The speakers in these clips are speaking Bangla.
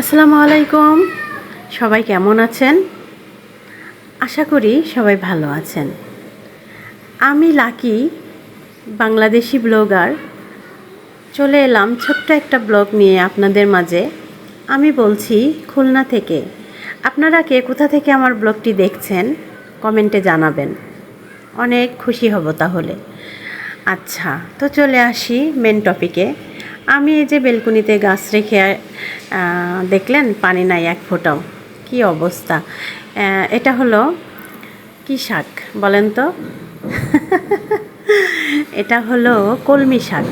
আসসালামু আলাইকুম। সবাই কেমন আছেন? আশা করি সবাই ভালো আছেন। আমি লাকি, বাংলাদেশি ব্লগার, চলে এলাম ছোট্ট একটা ব্লগ নিয়ে আপনাদের মাঝে। আমি বলছি খুলনা থেকে। আপনারা কে কোথা থেকে আমার ব্লগটি দেখছেন কমেন্টে জানাবেন, অনেক খুশি হব তাহলে। আচ্ছা, তো চলে আসি মেন টপিকে। আমি এই যে বেলকুনিতে গাছ রেখে দেখলেন পানি নাই এক ফোঁটাও, কি অবস্থা। এটা হলো কি শাক বলেন তো? এটা হলো কলমি শাক।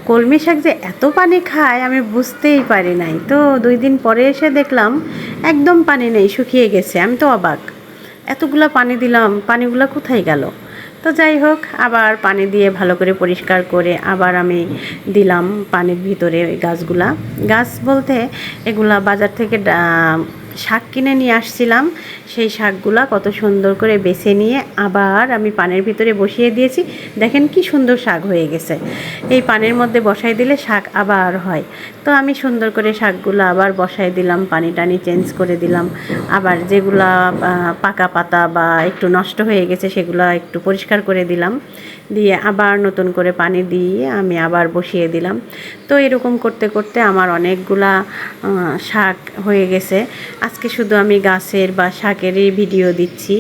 কলমি শাক যে এত পানি খায় আমি বুঝতেই পারি নাই। তো 2 দিন পরে এসে দেখলাম একদম পানি নেই, শুকিয়ে গেছে। আমি তো অবাক, এতগুলা পানি দিলাম, পানিগুলো কোথায় গেল? তো যাই হোক, আবার পানি দিয়ে ভালো করে পরিষ্কার করে আবার আমি দিলাম পানির ভিতরে ওই গাছগুলা। গাছ বলতে এগুলা বাজার থেকে শাক কিনে নিয়ে আসছিলাম। সেই শাকগুলা কত সুন্দর করে বেছে নিয়ে আবার আমি পানির ভিতরে বসিয়ে দিয়েছি। দেখেন কি সুন্দর শাক হয়ে গেছে। এই পানির মধ্যে বসাই দিলে শাক আবার হয়। তো আমি সুন্দর করে শাকগুলো আবার বসাই দিলাম, পানি টানি চেঞ্জ করে দিলাম। আবার যেগুলা পাকা পাতা বা একটু নষ্ট হয়ে গেছে সেগুলো একটু পরিষ্কার করে দিলাম, দিয়ে আবার নতুন করে পানি দিয়ে আমি আবার বসিয়ে দিলাম। তো এরকম করতে করতে আমার অনেকগুলা শাক হয়ে গেছে। আজকে শুধু আমি গাছের বা শাকেরই ভিডিও দিচ্ছি।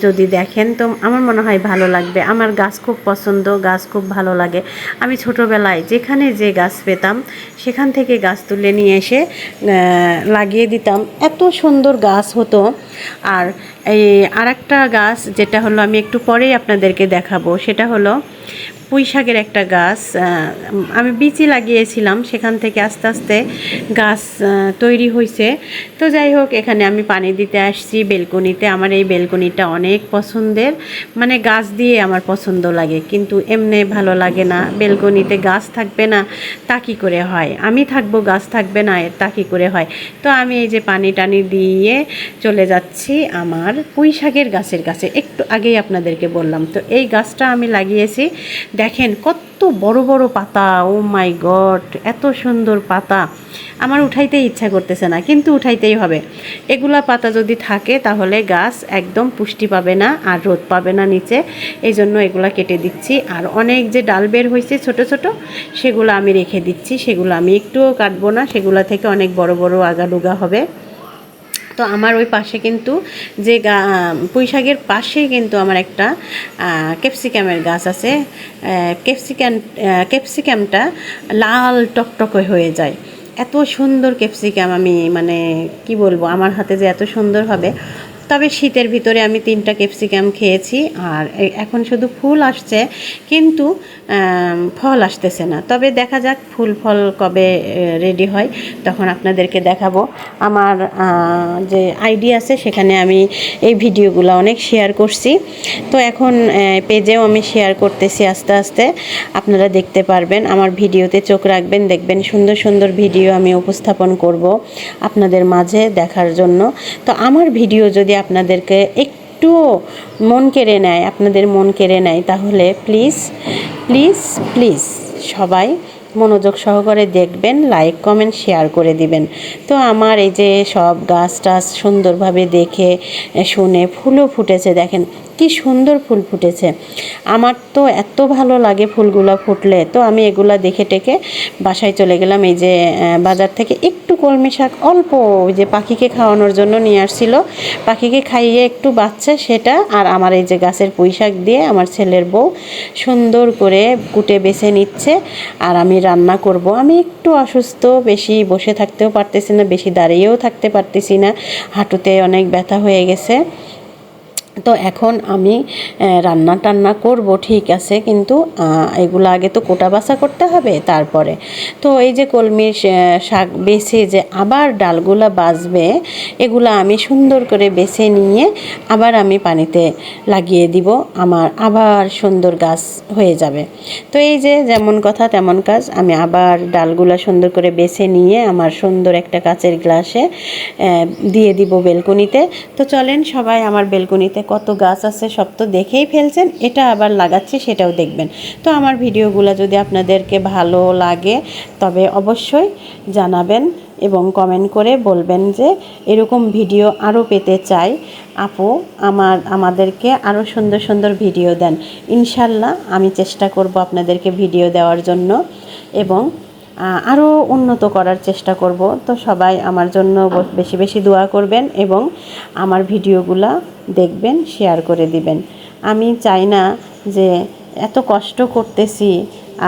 যদি দেখেন তো আমার মনে হয় ভালো লাগবে। আমার গাছ খুব পছন্দ, গাছ খুব ভালো লাগে। আমি ছোটোবেলায় যেখানে যে গাছ পেতাম সেখান থেকে গাছ তুলে নিয়ে এসে লাগিয়ে দিতাম, এত সুন্দর গাছ হতো। আর এই আরেকটা গাছ যেটা হলো আমি একটু পরেই আপনাদেরকে দেখাবো, সেটা হলো পুঁই শাকের একটা গাছ। আমি বীজই লাগিয়েছিলাম, সেখান থেকে আস্তে আস্তে গাছ তৈরি হয়েছে। তো যাই হোক, এখানে আমি পানি দিতে আসছি বেলকনিতে। আমার এই বেলকনিটা অনেক পছন্দের, মানে গাছ দিয়ে আমার পছন্দ লাগে, কিন্তু এমনি ভালো লাগে না। বেলকনিতে গাছ থাকবে না তা কী করে হয়? আমি থাকবো, গাছ থাকবে না তা কী করে হয়? তো আমি এই যে পানি টানি দিয়ে চলে যাচ্ছি আমার পুঁই শাকের গাছের কাছে। একটু আগেই আপনাদেরকে বললাম, তো এই গাছটা আমি লাগিয়েছি। দেখেন কত বড় বড় পাতা, ও মাই গড, এত সুন্দর পাতা। আমার উঠাইতেই ইচ্ছা করতেছে না, কিন্তু উঠাইতেই হবে। এগুলা পাতা যদি থাকে তাহলে গাছ একদম পুষ্টি পাবে না আর রোদ পাবে না নিচে। এই জন্য এগুলা কেটে দিচ্ছি। আর অনেক যে ডাল বের হয়েছে ছোট ছোট, সেগুলো আমি রেখে দিচ্ছি। সেগুলো আমি একটুও কাটবো না, সেগুলো থেকে অনেক বড় বড় আগাডুগা হবে। তো আমার ওই পাশে কিন্তু যে পুঁই শাকের পাশেই কিন্তু আমার একটা ক্যাপসিকামের গাছ আছে। ক্যাপসিকামটা লাল টকটকে হয়ে যায়। এত সুন্দর ক্যাপসিকাম, আমি মানে কি বলবো, আমার হাতে যে এত সুন্দর হবে। তবে শীতের ভিতরে আমি 3টা ক্যাপসিকাম খেয়েছি। আর এখন শুধু ফুল আসছে, কিন্তু ফল আসতেছে না। তবে দেখা যাক ফুল ফল কবে রেডি হয়, তখন আপনাদেরকে দেখাবো। আমার যে আইডি আছে সেখানে আমি এই ভিডিওগুলো অনেক শেয়ার করছি। তো এখন পেজেও আমি শেয়ার করতেছি আস্তে আস্তে। আপনারা দেখতে পারবেন, আমার ভিডিওতে চোখ রাখবেন, দেখবেন সুন্দর সুন্দর ভিডিও আমি উপস্থাপন করব আপনাদের মাঝে দেখার জন্য। তো আমার ভিডিও যদি আপনাদেরকে একটু মন কেড়ে নেয়, আপনাদের মন কেড়ে নেয়, তাহলে প্লিজ প্লিজ প্লিজ সবাই মনোযোগ সহকারে দেখবেন, লাইক কমেন্ট শেয়ার করে দিবেন। তো আমার এই যে সব গাছ টাছ সুন্দরভাবে দেখে শুনে ফুলও ফুটেছে, দেখেন কি সুন্দর ফুল ফুটেছে। আমার তো এত ভালো লাগে ফুলগুলো ফুটলে। তো আমি এগুলা দেখে টেকে বাসায় চলে গেলাম। এই যে বাজার থেকে একটু কলমি শাক অল্প, ওই যে পাখিকে খাওয়ানোর জন্য নিয়ে আসছিল, পাখিকে খাইয়ে একটু বাচ্চা সেটা। আর আমার এই যে গাছের পুঁই শাক দিয়ে আমার ছেলের বউ সুন্দর করে কুটে বেছে নিচ্ছে, আর আমি রান্না করব। আমি একটু অসুস্থ, বেশি বসে থাকতেও পারতেছি না, বেশি দাঁড়িয়েও থাকতে পারতেছি না, হাঁটুতে অনেক ব্যথা হয়ে গেছে। তো এখন আমি রান্না টান্না করব ঠিক আছে, কিন্তু এগুলো আগে তো কোটা বাছা করতে হবে তারপরে। তো এই যে কলমির শাক বেছে যে আবার ডালগুলা বাছবে, এগুলো আমি সুন্দর করে বেছে নিয়ে আবার আমি পানিতে লাগিয়ে দিব, আমার আবার সুন্দর গাছ হয়ে যাবে। তো এই যে যেমন কথা তেমন কাজ, আমি আবার ডালগুলা সুন্দর করে বেছে নিয়ে আমার সুন্দর একটা কাচের গ্লাসে দিয়ে দিব বেলকনিতে। তো চলেন সবাই আমার বেলকনিতে কত গাছ আছে সব তো দেখেই ফেলছেন, এটা আবার লাগাচ্ছি সেটাও দেখবেন। তো আমার ভিডিওগুলো যদি আপনাদেরকে ভালো লাগে তবে অবশ্যই জানাবেন এবং কমেন্ট করে বলবেন যে এরকম ভিডিও আরও পেতে চাই আপু, আমাদেরকে আরও সুন্দর সুন্দর ভিডিও দেন। ইনশাল্লাহ আমি চেষ্টা করব আপনাদেরকে ভিডিও দেওয়ার জন্য এবং আরও উন্নত করার চেষ্টা করব। তো সবাই আমার জন্য বেশি বেশি দোয়া করবেন এবং আমার ভিডিওগুলা দেখবেন, শেয়ার করে দিবেন। আমি চাই না যে এত কষ্ট করতেছি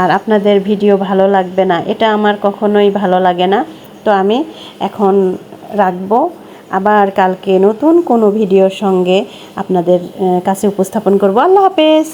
আর আপনাদের ভিডিও ভালো লাগবে না, এটা আমার কখনোই ভালো লাগে না। তো আমি এখন রাখবো, আবার কালকে নতুন কোনো ভিডিওর সঙ্গে আপনাদের কাছে উপস্থাপন করব। আল্লাহ হাফেজ।